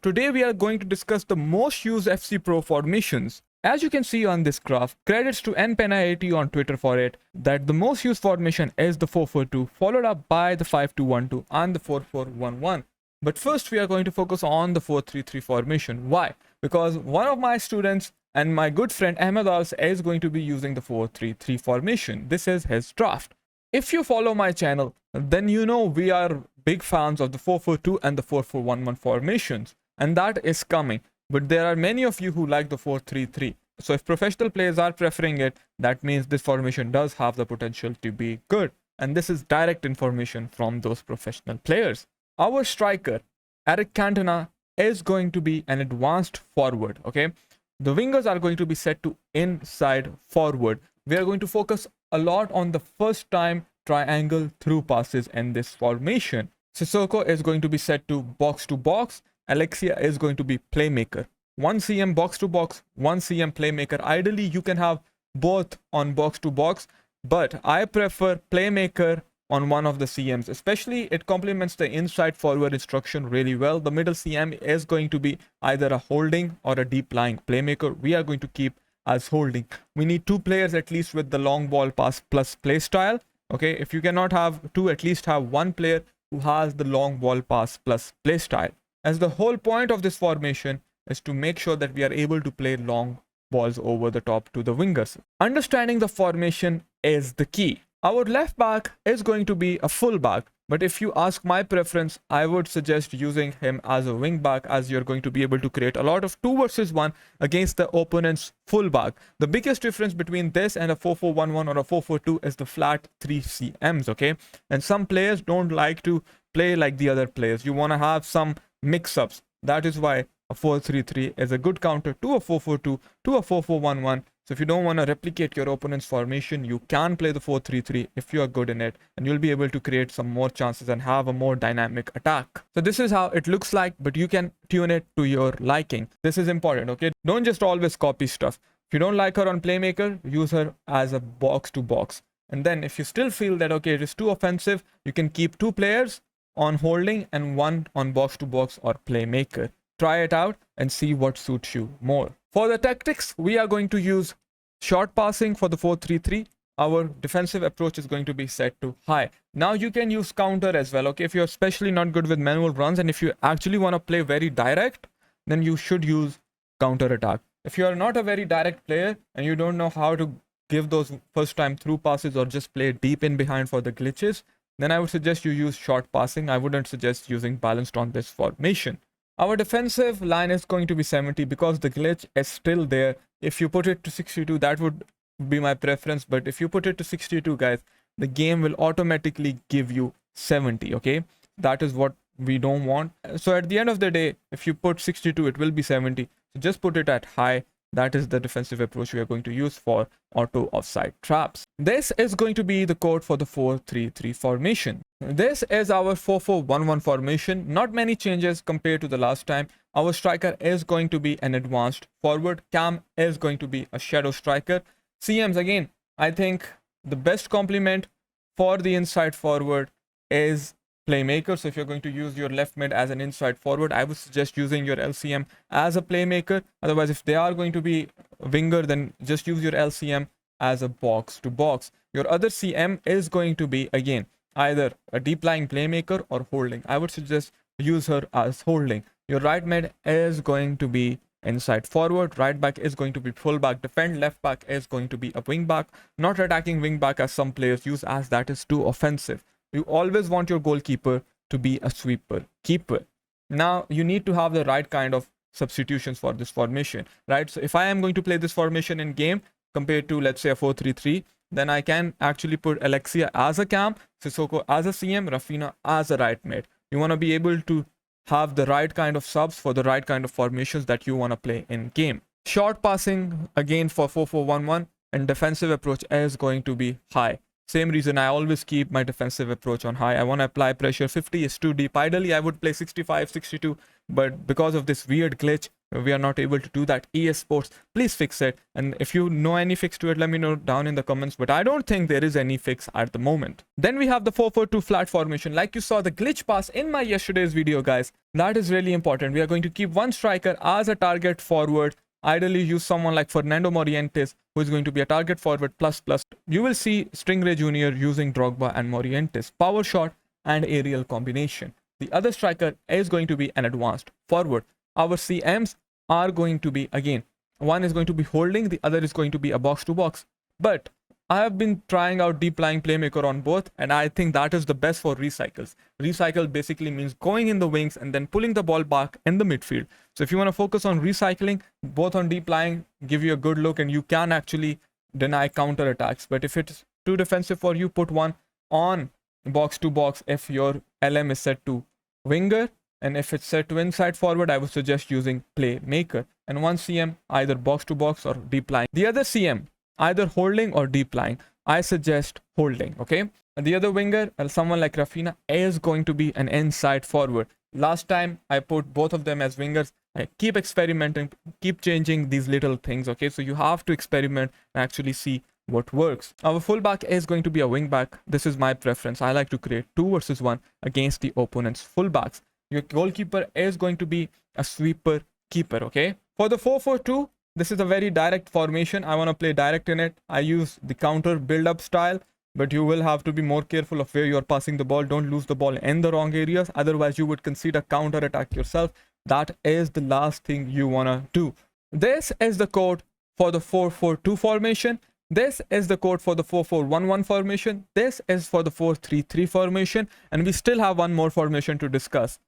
Today we are going to discuss the most used FC Pro formations. As you can see on this graph, credits to npenna80 on Twitter for it, that the most used formation is the 4-4-2, followed up by the 5-2-1-2 and the 4-4-1-1. But first we are going to focus on the 4-3-3 formation. Why? Because one of my students and my good friend Ahmed Als is going to be using the 4-3-3 formation. This is his draft. If you follow my channel, then you know we are big fans of the 4-4-2 and the 4-4-1-1 formations, and that is coming. But there are many of you who like the 4-3-3. So if professional players are preferring it, that means this formation does have the potential to be good. And this is direct information from those professional players. Our striker, Eric Cantona, is going to be an advanced forward, okay? The wingers are going to be set to inside forward. We are going to focus a lot on the first time triangle through passes in this formation. Sissoko is going to be set to box. Alexia is going to be playmaker. 1 cm box to box, 1 cm playmaker. Ideally, you can have both on box to box, but I prefer playmaker on one of the CMs. Especially, it complements the inside forward instruction really well. The middle CM is going to be either a holding or a deep lying playmaker. We are going to keep as holding. We need 2 players at least with the long ball pass plus play style. Okay, if you cannot have 2, at least have 1 player who has the long ball pass plus play style. As the whole point of this formation is to make sure that we are able to play long balls over the top to the wingers. Understanding the formation is the key. Our left back is going to be a full back, but if you ask my preference, I would suggest using him as a wing back, as you're going to be able to create a lot of 2 versus 1 against the opponent's full back. The biggest difference between this and a 4-4-1-1 or a 4-4-2 is the flat 3 CMs, okay? And some players don't like to play like the other players. You want to have some mix-ups. That is why a 4-3-3 is a good counter to a 4-4-2, to a 4-4-1-1. So if you don't want to replicate your opponent's formation, you can play the 4-3-3 if you are good in it, and you'll be able to create some more chances and have a more dynamic attack. So this is how it looks like, but you can tune it to your liking. This is important, okay? Don't just always copy stuff. If you don't like her on playmaker, use her as a box to box. And then if you still feel that, okay, it is too offensive, you can keep 2 players on holding and 1 on box to box or playmaker. Try it out and see what suits you more. For the tactics, we are going to use short passing for the 4-3-3. Our defensive approach is going to be set to high. Now you can use counter as well, okay? If you're especially not good with manual runs and if you actually want to play very direct, then you should use counter attack. If you are not a very direct player and you don't know how to give those first time through passes or just play deep in behind for the glitches, then I would suggest you use short passing. I wouldn't suggest using balanced on this formation. Our defensive line is going to be 70 because the glitch is still there. If you put it to 62, that would be my preference. But if you put it to 62, guys, the game will automatically give you 70, okay? That is what we don't want. So at the end of the day, if you put 62, it will be 70. So just put it at high. That is the defensive approach we are going to use for auto offside traps. This is going to be the code for the 4-3-3 formation. This is our 4-4-1-1 formation. Not many changes compared to the last time. Our striker is going to be an advanced forward. Cam is going to be a shadow striker. CMs, again, I think the best complement for the inside forward is playmaker. So if you're going to use your left mid as an inside forward, I would suggest using your LCM as a playmaker. Otherwise, if they are going to be a winger, then just use your LCM as a box to box. Your other CM is going to be, again, either a deep lying playmaker or holding. I would suggest use her as holding. Your right mid is going to be inside forward, right back is going to be full back defend, left back is going to be a wing back, not attacking wing back as some players use, as that is too offensive. You always want your goalkeeper to be a sweeper keeper. Now you need to have the right kind of substitutions for this formation, right? So if I am going to play this formation in game compared to, let's say, a 4-3-3, then I can actually put Alexia as a cam, Sissoko as a CM, Rafinha as a right mid. You want to be able to have the right kind of subs for the right kind of formations that you want to play in game. Short passing, again, for 4-4-1-1, and defensive approach is going to be high. Same reason I always keep my defensive approach on high. I want to apply pressure. 50 is too deep. Ideally, I would play 65, 62, but because of this weird glitch, we are not able to do that. EA Sports, please fix it. And if you know any fix to it, let me know down in the comments. But I don't think there is any fix at the moment. Then we have the 4-4-2 flat formation. Like you saw the glitch pass in my yesterday's video, guys. That is really important. We are going to keep one striker as a target forward. Ideally use someone like Fernando Morientes, who is going to be a target forward plus. You will see Stingray Jr. using Drogba and Morientes. Power shot and aerial combination. The other striker is going to be an advanced forward. Our CMs are going to be, again, one is going to be holding, the other is going to be a box-to-box. But I have been trying out deep lying playmaker on both, and I think that is the best for recycles. Recycle basically means going in the wings and then pulling the ball back in the midfield. So if you want to focus on recycling, both on deep lying give you a good look, and you can actually deny counter attacks. But if it's too defensive for you, put one on box to box if your LM is set to winger, and if it's set to inside forward, I would suggest using playmaker. And one CM either box to box or deep lying. The other CM either holding or deep lying. I suggest holding. Okay, and the other winger, someone like Rafinha, is going to be an inside forward. Last time I put both of them as wingers. I keep experimenting, keep changing these little things. Okay, so you have to experiment and actually see what works. Our fullback is going to be a wing back. This is my preference. I like to create 2 versus 1 against the opponent's fullbacks. Your goalkeeper is going to be a sweeper keeper. Okay, for the 4-4-2, this is a very direct formation. I want to play direct in it. I use the counter build-up style, but you will have to be more careful of where you're passing the ball. Don't lose the ball in the wrong areas, otherwise you would concede a counter attack yourself. That is the last thing you want to do. This is the code for the 4-4-2 formation. This is the code for the 4-4-1-1 formation. This is for the 4-3-3 formation. And we still have one more formation to discuss.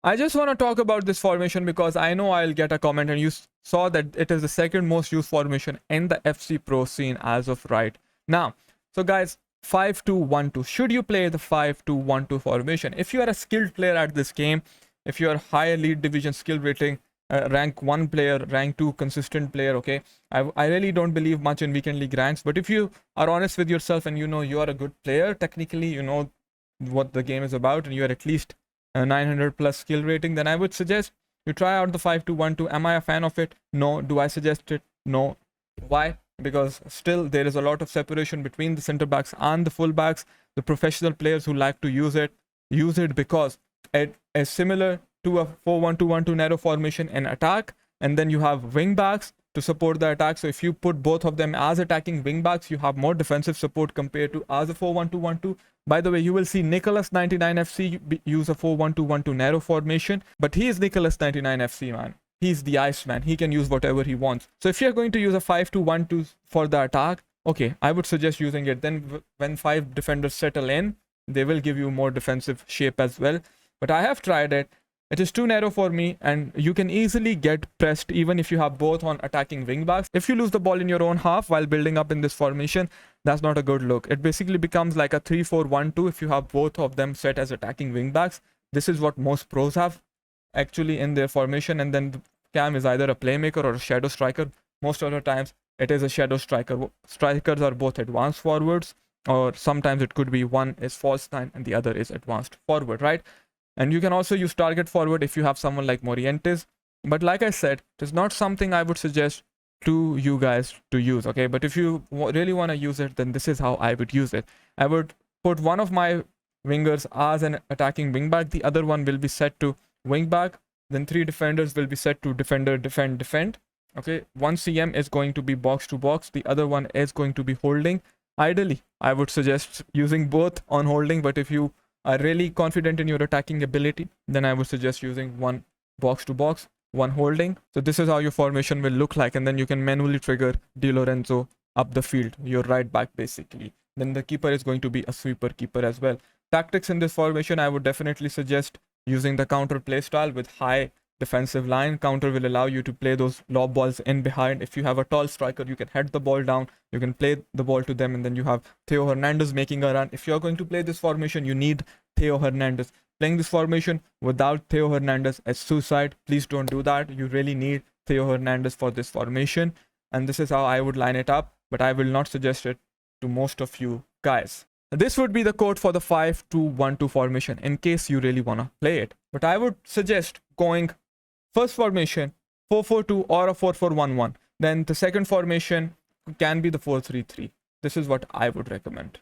I just want to talk about this formation because I know I'll get a comment, and you saw that it is the second most used formation in the FC Pro scene as of right now. So guys, 5-2-1-2. Should you play the 5-2-1-2 formation? If you are a skilled player at this game, if you are high elite division skill rating, rank 1 player, rank 2 consistent player, okay, I really don't believe much in weekend league ranks. But if you are honest with yourself and you know you are a good player, technically you know what the game is about, and you are at least 900 plus skill rating, then I would suggest you try out the 5-2-1-2. Am I a fan of it? No. Do I suggest it? No. Why? Because still there is a lot of separation between the center backs and the full backs. The professional players who like to use it because it is similar to a 4-1-2-1-2 narrow formation in attack, and then you have wing backs to support the attack. So if you put both of them as attacking wing backs, you have more defensive support compared to as a 4-1-2-1-2. By the way, you will see Nicholas 99 FC use a 4-1-2-1-2 narrow formation, but he is Nicholas 99 FC, man. He's the Iceman. He can use whatever he wants. So if you're going to use a 5-2-1-2 for the attack, okay, I would suggest using it. Then when 5 defenders settle in, they will give you more defensive shape as well. But I have tried it. It is too narrow for me, and you can easily get pressed even if you have both on attacking wing backs. If you lose the ball in your own half while building up in this formation, that's not a good look. It basically becomes like a 3-4-1-2 if you have both of them set as attacking wing backs. This is what most pros have actually in their formation, and then the cam is either a playmaker or a shadow striker. Most of the times it is a shadow striker. Strikers are both advanced forwards, or sometimes it could be one is false nine and the other is advanced forward, right? And you can also use target forward if you have someone like Morientes. But like I said, it is not something I would suggest to you guys to use, okay? But if you really want to use it, then this is how I would use it. I would put one of my wingers as an attacking wingback. The other one will be set to wingback. Then 3 defenders will be set to defender, defend, defend. Okay, one CM is going to be box to box. The other one is going to be holding. Ideally, I would suggest using both on holding, but if you are really confident in your attacking ability, then I would suggest using one box to box, one holding. So this is how your formation will look like, and then you can manually trigger Di Lorenzo up the field, your right back basically. Then the keeper is going to be a sweeper keeper as well. Tactics in this formation, I would definitely suggest using the counter play style with high defensive line. Counter will allow you to play those lob balls in behind. If you have a tall striker, you can head the ball down, you can play the ball to them, and then you have Theo Hernandez making a run. If you're going to play this formation, you need Theo Hernandez. Playing this formation without Theo Hernandez is suicide. Please don't do that. You really need Theo Hernandez for this formation, and this is how I would line it up, but I will not suggest it to most of you guys. This would be the code for the 5-2-1-2 formation in case you really want to play it. But I would suggest going first formation 4-4-2 or a 4-4-1-1, then the second formation can be the 4-3-3. This is what I would recommend.